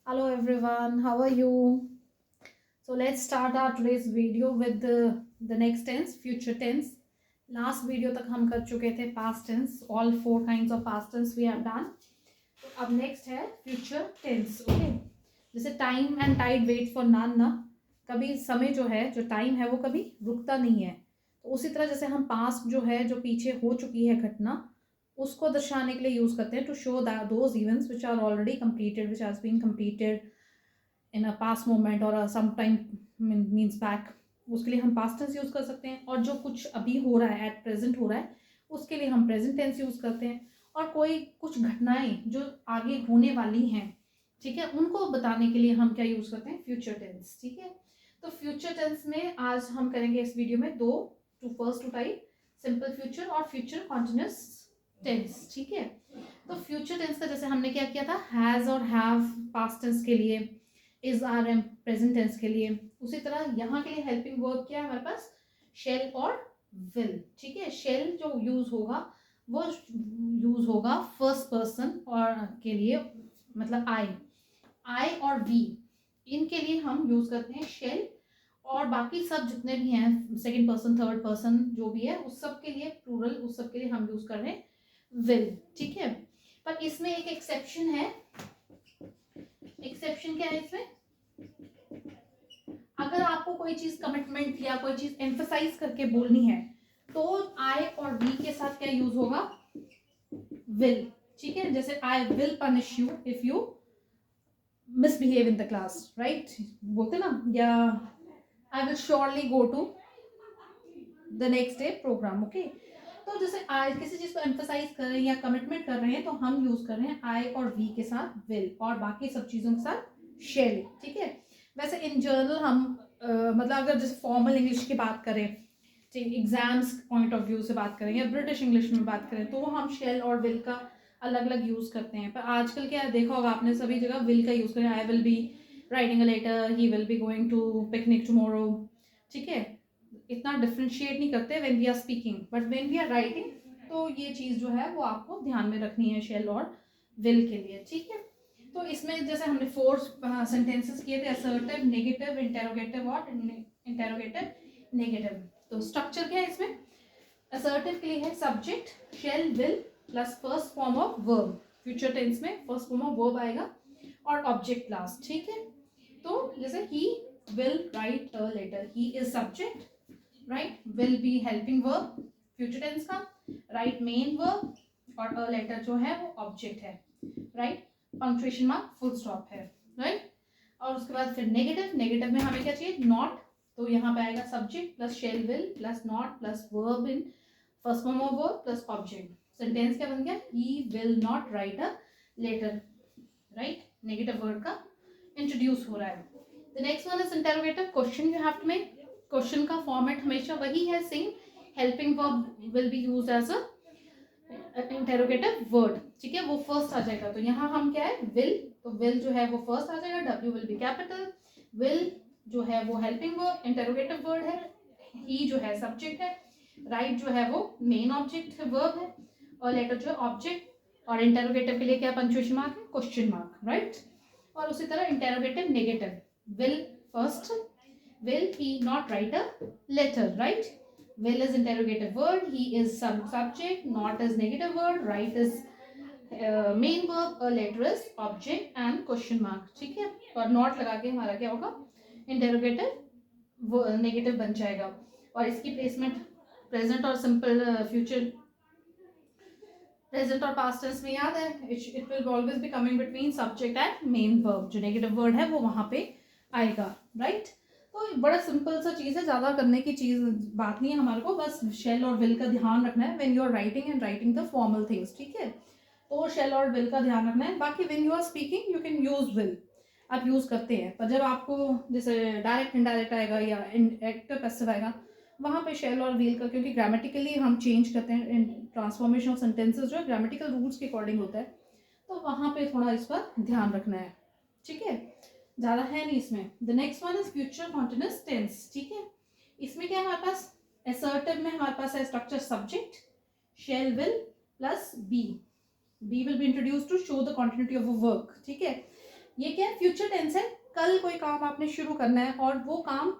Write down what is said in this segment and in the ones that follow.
Hello everyone, how are you? So let's start our today's video with the next tense, future tense. Last video तक हम कर चुके थे past tense, all four kinds of past tense we have done. अब next है future tense, okay? जैसे time and tide wait for none ना, कभी समय जो है, जो time है वो कभी रुकता नहीं है. तो उसी तरह जैसे हम past जो है, जो पीछे हो चुकी है घटना, उसको दर्शाने के लिए यूज करते हैं to show that those events which are already completed, which has been completed in a past moment और सम टाइम मीन्स बैक, उसके लिए हम पास्ट टेंस यूज कर सकते हैं. और जो कुछ अभी हो रहा है, एट प्रेजेंट हो रहा है, उसके लिए हम प्रेजेंट टेंस यूज करते हैं. और कोई कुछ घटनाएं जो आगे होने वाली हैं, ठीक है, उनको बताने के लिए हम क्या यूज करते हैं, फ्यूचर टेंस. ठीक है, तो फ्यूचर टेंस में आज हम करेंगे इस वीडियो में दो टू टाइप, सिंपल फ्यूचर और फ्यूचर कॉन्टिन्यूस टेंस. ठीक है, तो फ्यूचर टेंस का जैसे हमने क्या किया था, हैज और हैव पास्ट टेंस के लिए, is are am present tense के लिए. उसी तरह यहाँ के लिए हेल्पिंग वर्ब क्या है हमारे पास, शेल और विल. ठीक है, शेल जो यूज होगा वो यूज होगा फर्स्ट पर्सन और के लिए, मतलब आई और वी, इनके लिए हम यूज करते हैं शेल. और बाकी सब जितने भी हैं, सेकंड पर्सन, थर्ड पर्सन, जो भी है, उस सब के लिए प्लूरल, उस सब के लिए हम यूज कर रहे हैं विल. ठीक है, पर इसमें एक एक्सेप्शन है. एक्सेप्शन क्या है इसमें, अगर आपको कोई चीज कमिटमेंट या कोई चीज एम्फसाइज करके बोलनी है तो आई और वी के साथ क्या यूज होगा, विल. ठीक है, जैसे I will punish you if you misbehave in the class, right, बोलते ना, या I will surely go to the next day program. Okay, तो जैसे आई किसी चीज को एम्फसाइज कर रहे हैं या कमिटमेंट कर रहे हैं तो हम यूज कर रहे हैं आई और वी के साथ विल, और बाकी सब चीजों के साथ शेल. ठीक है, वैसे इन जनरल हम मतलब अगर जैसे फॉर्मल इंग्लिश की बात करें, ठीक, एग्जाम्स पॉइंट ऑफ व्यू से बात करें या ब्रिटिश इंग्लिश में बात करें, तो हम शेल और विल का अलग अलग यूज करते हैं. पर आजकल क्या देखा होगा आपने, सभी जगह विल का यूज करें. I will be writing a letter, he will be going to picnic tomorrow. ठीक है, इतना डिफ्रेंशिएट नहीं करते when we are speaking, but when we are writing तो ये चीज़ जो है वो आपको ध्यान में रखनी है शेल और विल के लिए. ठीक है, तो इसमें जैसे हमने फोर सेंटेंसेस किए थे, असर्टिव, नेगेटिव, इंटेरोगेटिव और इंटेरोगेटिव नेगेटिव. तो स्ट्रक्चर क्या है इसमें, असर्टिव के लिए है subject shall will plus first form of verb. Future tense में फर्स्ट फॉर्म ऑफ वर्ब आएगा और ऑब्जेक्ट लास्ट. ठीक है, तो जैसे ही will write a letter, he is subject, right, will be helping verb future tense का, right main verb और a letter जो है वो object है, right, punctuation mark full stop है, right. और उसके बाद फिर नेगेटिव में हमें क्या चाहिए, नॉट. तो यहाँ पे आएगा subject plus shall will plus not plus verb in first form of verb plus object. Sentence क्या बन गया, he will not write a letter, right, negative word का इंट्रोड्यूस हो रहा है. The next one is interrogative question you have to make. Question का format हमेशा वही है, same. Helping verb will be used as a interrogative word. ठीक है, वो फर्स्ट आ जाएगा. तो यहाँ हम क्या है, विल, तो विल जो है वो फर्स्ट आ जाएगा, W will be capital. Will जो है वो हेल्पिंग वर्ब, इंटेरोगेटिव वर्ड है. ही जो है सब्जेक्ट है, राइट जो है वो मेन ऑब्जेक्ट वर्ब है, और लेटर जो है ऑब्जेक्ट. और इंटेरोगेटिव के लिए क्या पंक्चुएशन मार्क है, क्वेश्चन मार्क, राइट. और उसी तरह interrogative negative, will first, will he not write a letter, right. Will is interrogative word, he is some subject, not is negative word, right is main verb, a letter is object and question mark. ठीक है, और not लगा के हमारा क्या होगा, interrogative negative बन जाएगा. और इसकी प्लेसमेंट प्रेजेंट और सिंपल फ्यूचर, प्रेजेंट और पास्ट टेंस में याद है, it will always be coming between subject and main verb. जो नेगेटिव वर्ड है वो वहां पे आएगा, राइट. तो बड़ा सिंपल सा चीज़ है, ज़्यादा करने की चीज़ बात नहीं है हमारे को, बस शेल और विल का ध्यान रखना है when you are writing and writing the formal things. ठीक है, तो शेल और विल का ध्यान रखना है. बाकी when you are speaking you can use will, आप यूज करते हैं. पर जब आपको जैसे डायरेक्ट इनडायरेक्ट आएगा या एक्टिव पैसिव आएगा, वहाँ पे शेल और विल का, क्योंकि ग्रामेटिकली हम चेंज करते हैं, ट्रांसफॉर्मेशन ऑफ सेंटेंसेस जो है ग्रामेटिकल रूल्स के अकॉर्डिंग होता है, तो वहाँ पे थोड़ा इस पर ध्यान रखना है. ठीक है, ज़्यादा है नहीं इसमें. The next one is future continuous tense. ठीक है, इसमें क्या है हमारे पास, असर्टिव में हमारे पास है structure subject shall will plus be. Be will be introduce to show the continuity of a work. ठीक है, ये क्या है, फ्यूचर टेंस है, कल कोई काम आपने शुरू करना है और वो काम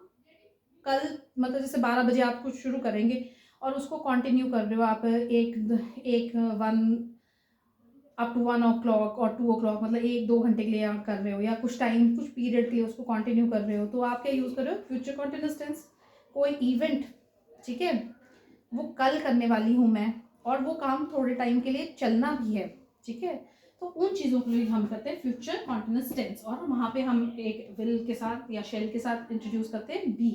कल मतलब जैसे 12 बजे आप कुछ शुरू करेंगे और उसको कंटिन्यू कर रहे हो आप एक वन अप टू 1 o'clock और 2 o'clock, मतलब 1-2 घंटे के लिए आप कर रहे हो या कुछ टाइम कुछ पीरियड के लिए उसको कंटिन्यू कर रहे हो, तो आप क्या यूज़ कर रहे हो, फ्यूचर कंटिन्यूअस टेंस। कोई इवेंट, ठीक है, वो कल करने वाली हूँ मैं और वो काम थोड़े टाइम के लिए चलना भी है, ठीक है, तो उन चीज़ों के लिए हम करते हैं फ्यूचर कंटिन्यूअस टेंस, और वहाँ पे हम एक विल के साथ या शेल के साथ इंट्रोड्यूस करते हैं बी।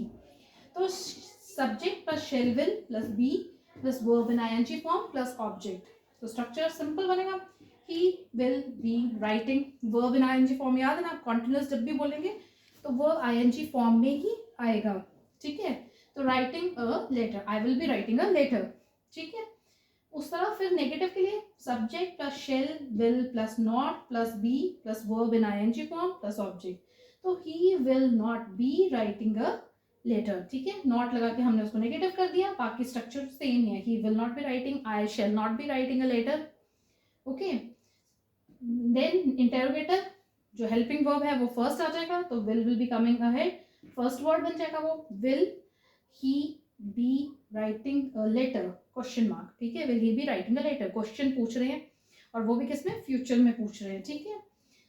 तो subject plus shall will plus be plus verb in ING form plus object, तो स्ट्रक्चर सिंपल बनेगा, he will be writing, verb in ING form याद है ना, आप कॉन्टिन्यूअस जब भी बोलेंगे तो वर्ब आईएनजी फॉर्म में ही आएगा, ठीक है, तो writing a letter, I will be writing a letter, ठीक है। उस तरह फिर नेगेटिव के लिए subject plus shall will plus not plus be plus verb in ING form plus object, तो he will not be writing a letter, ठीक है, नॉट लगा के हमने उसको नेगेटिव कर दिया, बाकी स्ट्रक्चर सेम है, he will not be writing, I shall not be writing a letter, okay. Then interrogator, जो हेल्पिंग वर्ब है वो फर्स्ट आ जाएगा, तो will be coming ahead, first word बन जाएगा वो, will he be writing a letter question mark, ठीक है, will he be writing a letter, question पूछ रहे हैं और वो भी किसमें, फ्यूचर में पूछ रहे हैं, ठीक है।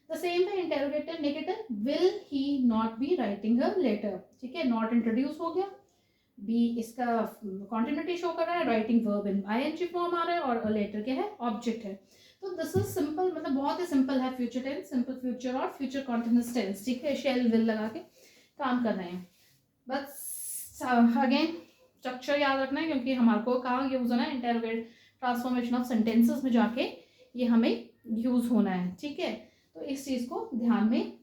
द सेम है interrogator negative, will he not be writing a letter, ठीक है, नॉट इंट्रोड्यूस हो गया, बी इसका कॉन्टिन्यूटी शो कर रहा है, writing verb in ING form आ रहा है, और लेटर क्या है, ऑब्जेक्ट है, तो दिस इज सिंपल, मतलब बहुत ही सिंपल है फ्यूचर टेंस, सिंपल फ्यूचर और फ्यूचर कॉन्टिन्यूअस टेंस, ठीक है, शेल विल लगा के काम कर रहे हैं, बस अगेन स्ट्रक्चर याद रखना है क्योंकि हमारे को कहाँ यूज होना है, इंटेरोगेट ट्रांसफॉर्मेशन ऑफ सेंटेंसेस में जाके ये हमें यूज होना है, ठीक है, तो इस चीज को ध्यान में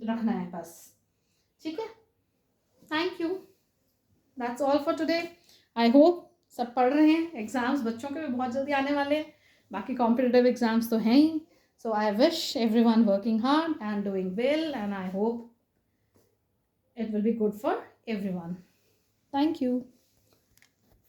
रखना है बस, ठीक है। Thank you, that's all for today. I hope सब पढ़ रहे हैं, एग्जाम्स बच्चों के भी बहुत जल्दी आने वाले हैं, बाकी कॉम्पिटिटिव एग्जाम्स तो हैं ही, so I wish everyone working hard and doing well, and I hope it will be good for everyone. Thank you.